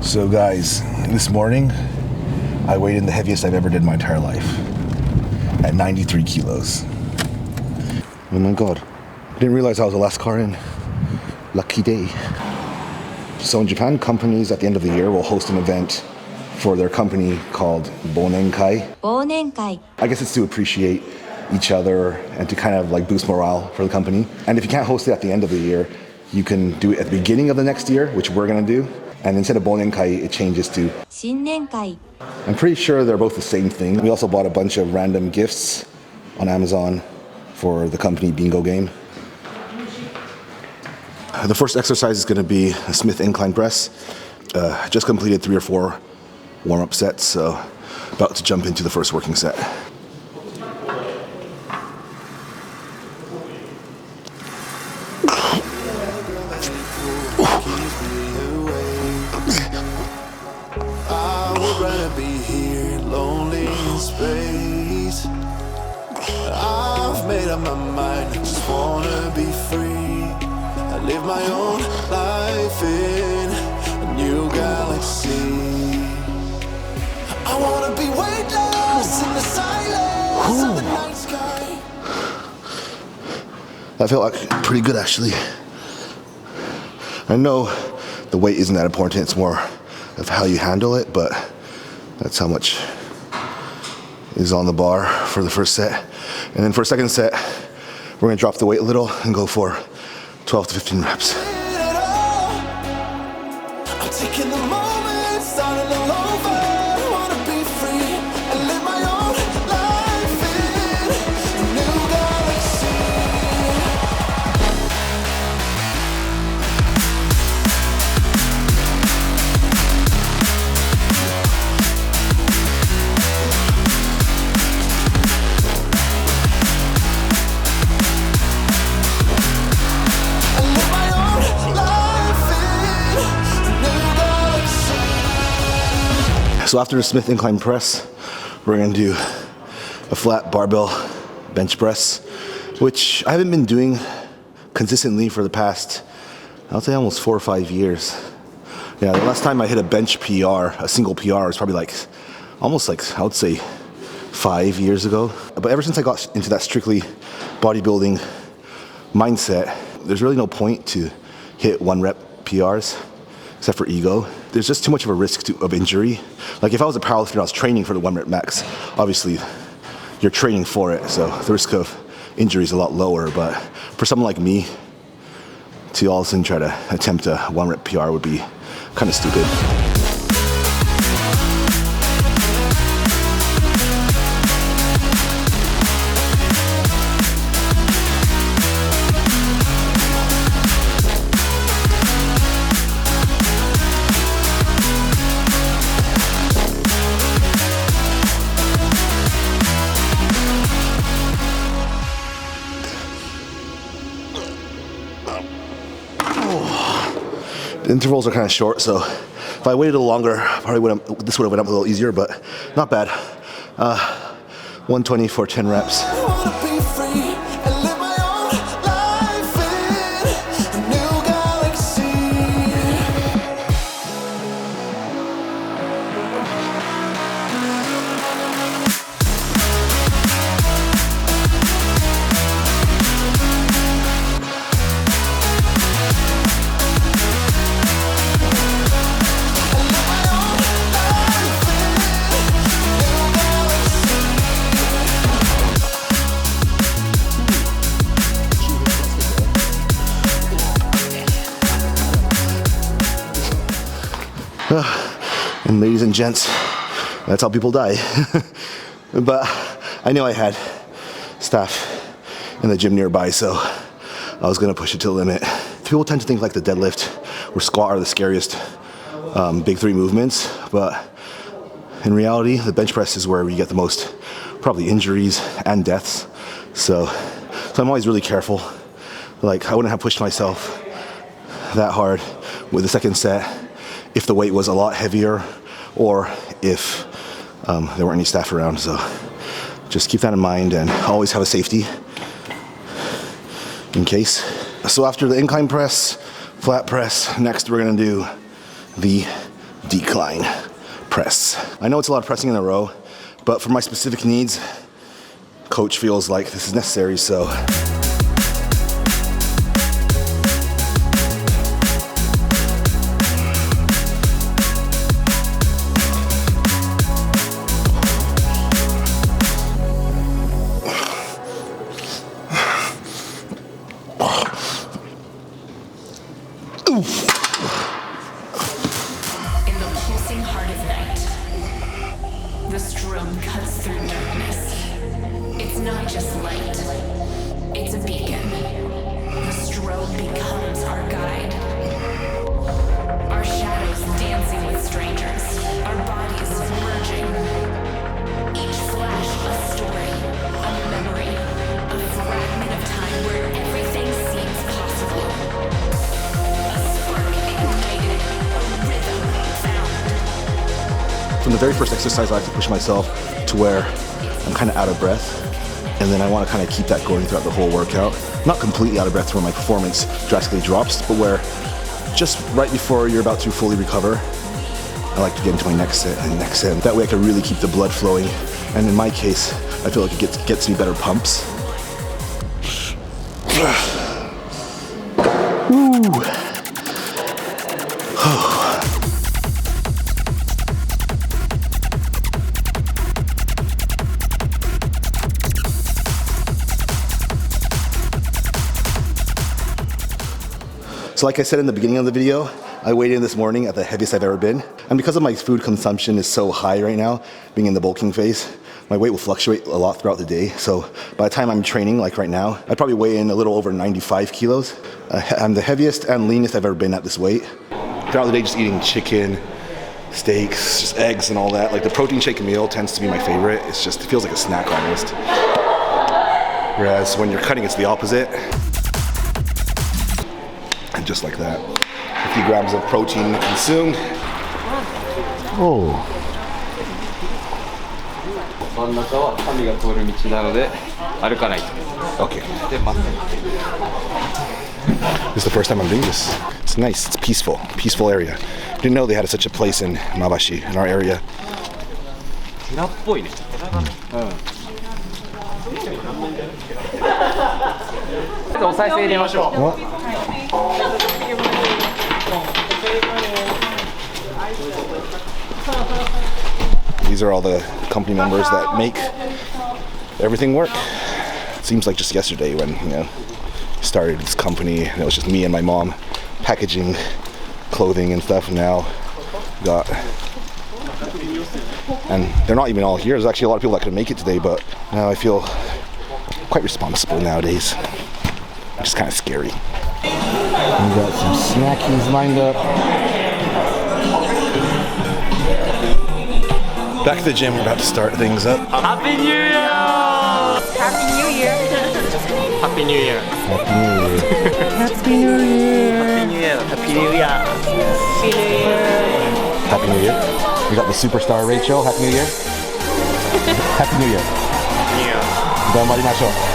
So guys, this morning I weighed in the heaviest I've ever did in my entire life at 93 kilos. Oh my god, I didn't realize I was the last car in. Lucky day. So in Japan, companies at the end of the year will host an event for their company called Bonenkai. I guess it's to appreciate each other and to kind of like boost morale for the company. And if you can't host it at the end of the year, you can do it at the beginning of the next year, which we're gonna do. And instead of Bonenkai, it changes to Shinnenkai. I'm pretty sure they're both the same thing. We also bought a bunch of random gifts on Amazon for the company bingo game. The first exercise is gonna be a Smith incline press. Just completed 3 or 4 warm-up sets, so about to jump into the first working set. I've made up my mind, just wanna be free. I live my own life in a new galaxy. I wanna be weightless in the silence of the night sky. That felt like pretty good actually. I know the weight isn't that important, it's more of how you handle it, but that's how much is on the bar for the first set. And then for a second set, we're gonna drop the weight a little and go for 12 to 15 reps. I'm taking the moment, starting all over. I wanna be free and live my own life in a new galaxy. So after the Smith incline press, we're gonna do a flat barbell bench press, which I haven't been doing consistently for the past, I'll say almost 4 or 5 years. Yeah, the last time I hit a bench PR, a single PR, was probably like, almost like, I would say 5 years ago. But ever since I got into that strictly bodybuilding mindset, there's really no point to hit 1 rep PRs, except for ego. There's just too much of a risk of injury. Like if I was a powerlifter and I was training for the 1 rep max, obviously you're training for it, so the risk of injury is a lot lower. But for someone like me, to all of a sudden try to attempt a 1 rep PR would be kind of stupid. The intervals are kind of short, so if I waited a little longer, this would have went up a little easier, but not bad. 120 for 10 reps. And ladies and gents, that's how people die. But I knew I had staff in the gym nearby, so I was gonna push it to the limit. People tend to think like the deadlift or squat are the scariest big 3 movements, but in reality, the bench press is where we get the most probably injuries and deaths. So I'm always really careful. Like I wouldn't have pushed myself that hard with the second set if the weight was a lot heavier or if there weren't any staff around. So just keep that in mind and always have a safety in case. So after the incline press, flat press, next we're gonna do the decline press. I know it's a lot of pressing in a row, but for my specific needs, coach feels like this is necessary, so. In the pulsing heart of night, the strobe cuts through darkness. It's not just light, it's a beacon. The strobe becomes our guide. Our shadows dancing with strangers, our bodies merging. Each flash a story, a memory, a fragment of time where everything seems possible. From the very first exercise, I like to push myself to where I'm kind of out of breath, and then I want to kind of keep that going throughout the whole workout. Not completely out of breath where my performance drastically drops, but where just right before you're about to fully recover, I like to get into my next set and next set. That way I can really keep the blood flowing, and in my case, I feel like it gets me better pumps. Ooh. So like I said in the beginning of the video, I weighed in this morning at the heaviest I've ever been. And because of my food consumption is so high right now, being in the bulking phase, my weight will fluctuate a lot throughout the day. So by the time I'm training, like right now, I'd probably weigh in a little over 95 kilos. I'm the heaviest and leanest I've ever been at this weight. Throughout the day, just eating chicken, steaks, just eggs and all that. Like the protein shake meal tends to be my favorite. It feels like a snack almost. Whereas when you're cutting, it's the opposite. And just like that, 50 grams of protein consumed. Oh. Okay. This is the first time I'm doing this. It's nice, it's peaceful area. Didn't know they had such a place in Mabashi, in our area. These are all the company members that make everything work. It seems like just yesterday when, started this company and it was just me and my mom packaging clothing and stuff, and now and they're not even all here. There's actually a lot of people that couldn't make it today, but now I feel quite responsible nowadays, which is kind of scary. We got some snackies lined up. Back to the gym, we're about to start things up. Happy New Year! Happy New Year! Happy New Year! Happy New Year. Happy New Year! Happy New Year! Happy New Year! Happy New Year. We got the superstar Rachel. Happy New Year. Happy New Year. New Year! 頑張りましょう。